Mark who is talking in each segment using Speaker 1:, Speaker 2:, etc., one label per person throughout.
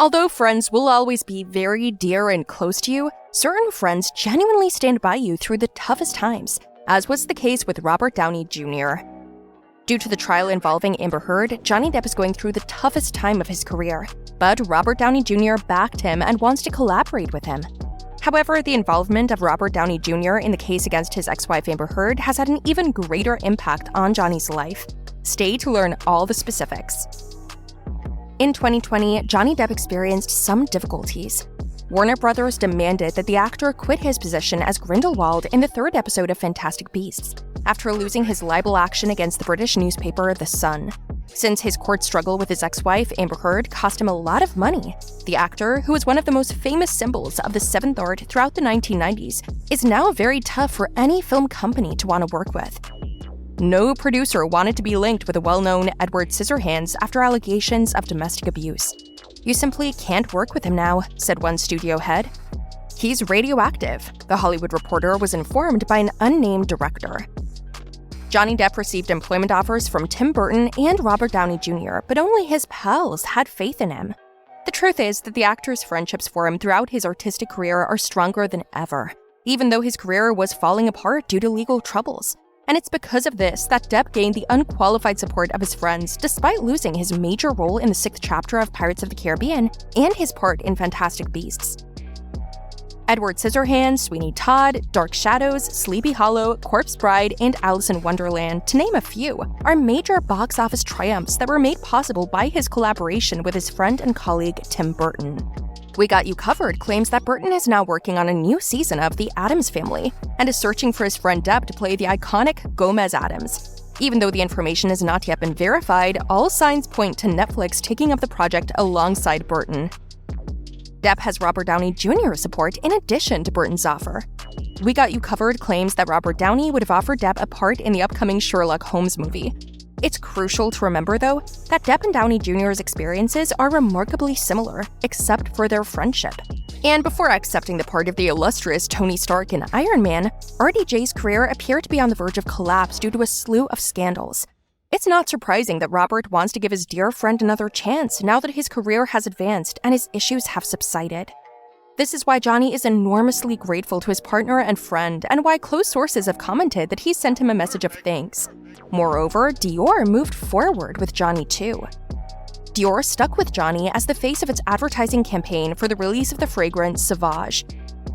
Speaker 1: Although friends will always be very dear and close to you, certain friends genuinely stand by you through the toughest times, as was the case with Robert Downey Jr. Due to the trial involving Amber Heard, Johnny Depp is going through the toughest time of his career, but Robert Downey Jr. backed him and wants to collaborate with him. However, the involvement of Robert Downey Jr. in the case against his ex-wife Amber Heard has had an even greater impact on Johnny's life. Stay to learn all the specifics. In 2020, Johnny Depp experienced some difficulties. Warner Brothers demanded that the actor quit his position as Grindelwald in the third episode of Fantastic Beasts, after losing his libel action against the British newspaper The Sun. Since his court struggle with his ex-wife, Amber Heard, cost him a lot of money, the actor, who was one of the most famous symbols of the Seventh Art throughout the 1990s, is now very tough for any film company to want to work with. No producer wanted to be linked with the well-known Edward Scissorhands after allegations of domestic abuse. "You simply can't work with him now," said one studio head. "He's radioactive," the Hollywood Reporter was informed by an unnamed director. Johnny Depp received employment offers from Tim Burton and Robert Downey Jr., but only his pals had faith in him. The truth is that the actor's friendships for him throughout his artistic career are stronger than ever, even though his career was falling apart due to legal troubles. And it's because of this that Depp gained the unqualified support of his friends despite losing his major role in the 6th chapter of Pirates of the Caribbean and his part in Fantastic Beasts. Edward Scissorhands, Sweeney Todd, Dark Shadows, Sleepy Hollow, Corpse Bride, and Alice in Wonderland, to name a few, are major box office triumphs that were made possible by his collaboration with his friend and colleague Tim Burton. We Got You Covered claims that Burton is now working on a new season of The Addams Family and is searching for his friend Depp to play the iconic Gomez Addams. Even though the information has not yet been verified, all signs point to Netflix taking up the project alongside Burton. Depp has Robert Downey Jr.'s support in addition to Burton's offer. We Got You Covered claims that Robert Downey would have offered Depp a part in the upcoming Sherlock Holmes movie. It's crucial to remember, though, that Depp and Downey Jr.'s experiences are remarkably similar, except for their friendship. And before accepting the part of the illustrious Tony Stark in Iron Man, RDJ's career appeared to be on the verge of collapse due to a slew of scandals. It's not surprising that Robert wants to give his dear friend another chance now that his career has advanced and his issues have subsided. This is why Johnny is enormously grateful to his partner and friend, and why close sources have commented that he sent him a message of thanks. Moreover, Dior moved forward with Johnny too. Dior stuck with Johnny as the face of its advertising campaign for the release of the fragrance Sauvage.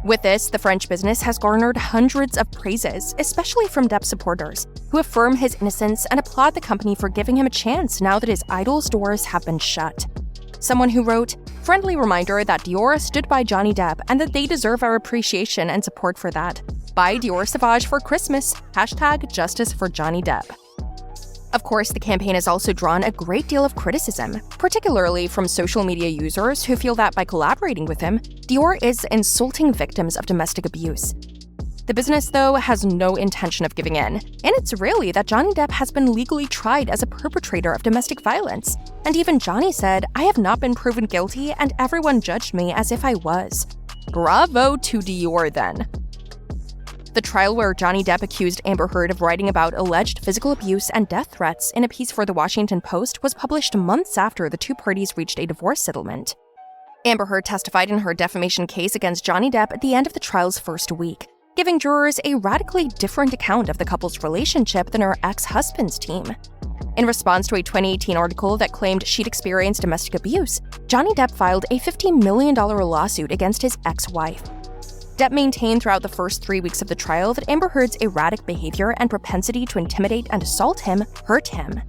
Speaker 1: With this, the French business has garnered hundreds of praises, especially from Depp supporters, who affirm his innocence and applaud the company for giving him a chance now that his idol's doors have been shut. Someone who wrote, "Friendly reminder that Dior stood by Johnny Depp and that they deserve our appreciation and support for that. Buy Dior Sauvage for Christmas. #Justice for Johnny Depp." Of course, the campaign has also drawn a great deal of criticism, particularly from social media users who feel that by collaborating with him, Dior is insulting victims of domestic abuse. The business, though, has no intention of giving in, and it's really that Johnny Depp has been legally tried as a perpetrator of domestic violence. And even Johnny said, "I have not been proven guilty, and everyone judged me as if I was." Bravo to Dior, then. The trial where Johnny Depp accused Amber Heard of writing about alleged physical abuse and death threats in a piece for The Washington Post was published months after the two parties reached a divorce settlement. Amber Heard testified in her defamation case against Johnny Depp at the end of the trial's first week, giving jurors a radically different account of the couple's relationship than her ex-husband's team. In response to a 2018 article that claimed she'd experienced domestic abuse, Johnny Depp filed a $50 million lawsuit against his ex-wife. Depp maintained throughout the first 3 weeks of the trial that Amber Heard's erratic behavior and propensity to intimidate and assault him hurt him.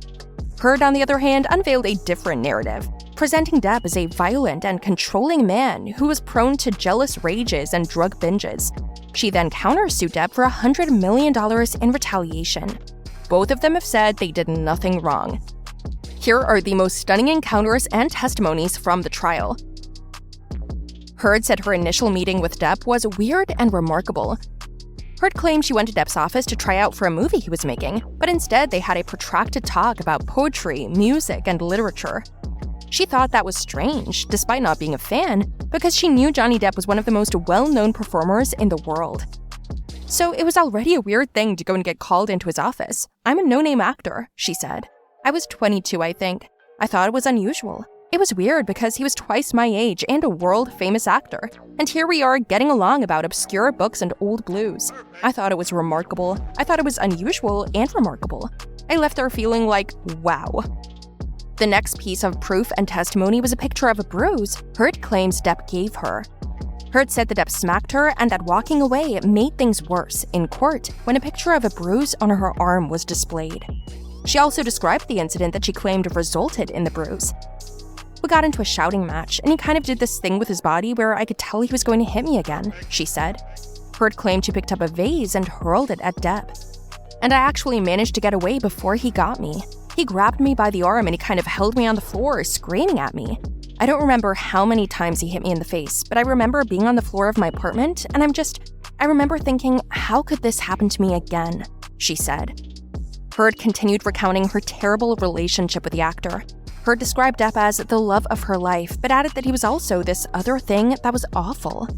Speaker 1: Heard, on the other hand, unveiled a different narrative, presenting Depp as a violent and controlling man who was prone to jealous rages and drug binges. She then countersued Depp for $100 million in retaliation. Both of them have said they did nothing wrong. Here are the most stunning encounters and testimonies from the trial. Heard said her initial meeting with Depp was weird and remarkable. Heard claimed she went to Depp's office to try out for a movie he was making, but instead they had a protracted talk about poetry, music, and literature. She thought that was strange, despite not being a fan, because she knew Johnny Depp was one of the most well-known performers in the world. So it was already a weird thing to go and get called into his office. "I'm a no-name actor," she said. "I was 22, I think. I thought it was unusual. It was weird because he was twice my age and a world-famous actor, and here we are getting along about obscure books and old blues. I thought it was remarkable. I thought it was unusual and remarkable. I left there feeling like, wow. The next piece of proof and testimony was a picture of a bruise Heard claims Depp gave her. Heard said that Depp smacked her and that walking away made things worse in court when a picture of a bruise on her arm was displayed. She also described the incident that she claimed resulted in the bruise. We got into a shouting match, and he kind of did this thing with his body where I could tell he was going to hit me again, she said. Heard claimed she picked up a vase and hurled it at Depp. And I actually managed to get away before he got me. He grabbed me by the arm and he kind of held me on the floor, screaming at me. I don't remember how many times he hit me in the face, but I remember being on the floor of my apartment, and I remember thinking, how could this happen to me again? She said. Heard continued recounting her terrible relationship with the actor. Heard described Depp as the love of her life, but added that he was also this other thing that was awful.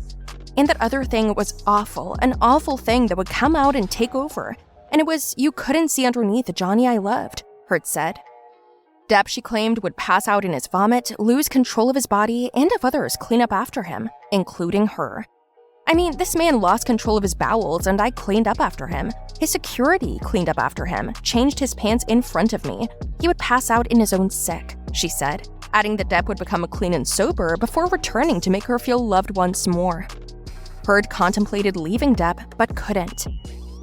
Speaker 1: And that other thing was awful, an awful thing that would come out and take over. And it was, you couldn't see underneath the Johnny I loved, Heard said. Depp, she claimed, would pass out in his vomit, lose control of his body, and have others clean up after him, including her. I mean, this man lost control of his bowels and I cleaned up after him. His security cleaned up after him, changed his pants in front of me. He would pass out in his own sick, she said, adding that Depp would become clean and sober before returning to make her feel loved once more. Heard contemplated leaving Depp, but couldn't.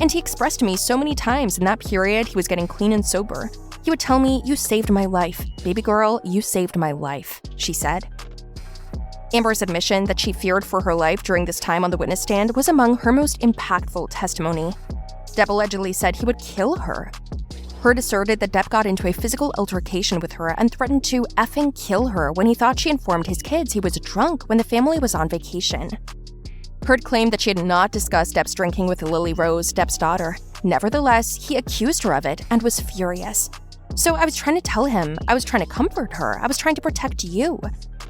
Speaker 1: And he expressed to me so many times in that period he was getting clean and sober. He would tell me, "You saved my life. Baby girl, you saved my life," she said. Amber's admission that she feared for her life during this time on the witness stand was among her most impactful testimony. Depp allegedly said he would kill her. Heard asserted that Depp got into a physical altercation with her and threatened to effing kill her when he thought she informed his kids he was drunk when the family was on vacation. Heard claimed that she had not discussed Depp's drinking with Lily Rose, Depp's daughter. Nevertheless, he accused her of it and was furious. "So I was trying to tell him, I was trying to comfort her, I was trying to protect you.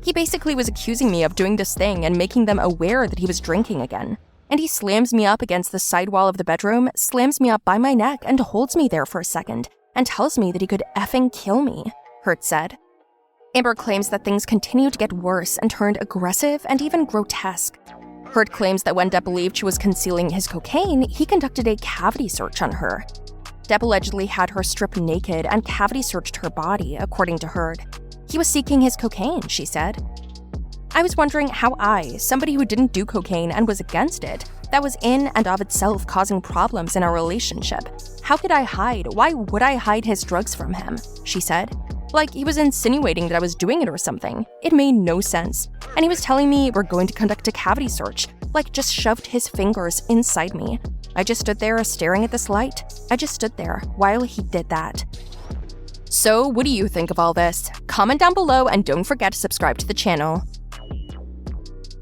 Speaker 1: He basically was accusing me of doing this thing and making them aware that he was drinking again. And he slams me up against the side wall of the bedroom, slams me up by my neck and holds me there for a second, and tells me that he could effing kill me," Heard said. Amber claims that things continued to get worse and turned aggressive and even grotesque. Heard claims that when Depp believed she was concealing his cocaine, he conducted a cavity search on her. Depp allegedly had her stripped naked and cavity searched her body, according to Heard. He was seeking his cocaine, she said. I was wondering how I, somebody who didn't do cocaine and was against it, that was in and of itself causing problems in our relationship. How could I hide? Why would I hide his drugs from him? She said. Like he was insinuating that I was doing it or something. It made no sense. And he was telling me we're going to conduct a cavity search, like just shoved his fingers inside me. I just stood there staring at this light. I just stood there while he did that. So, what do you think of all this? Comment down below and don't forget to subscribe to the channel.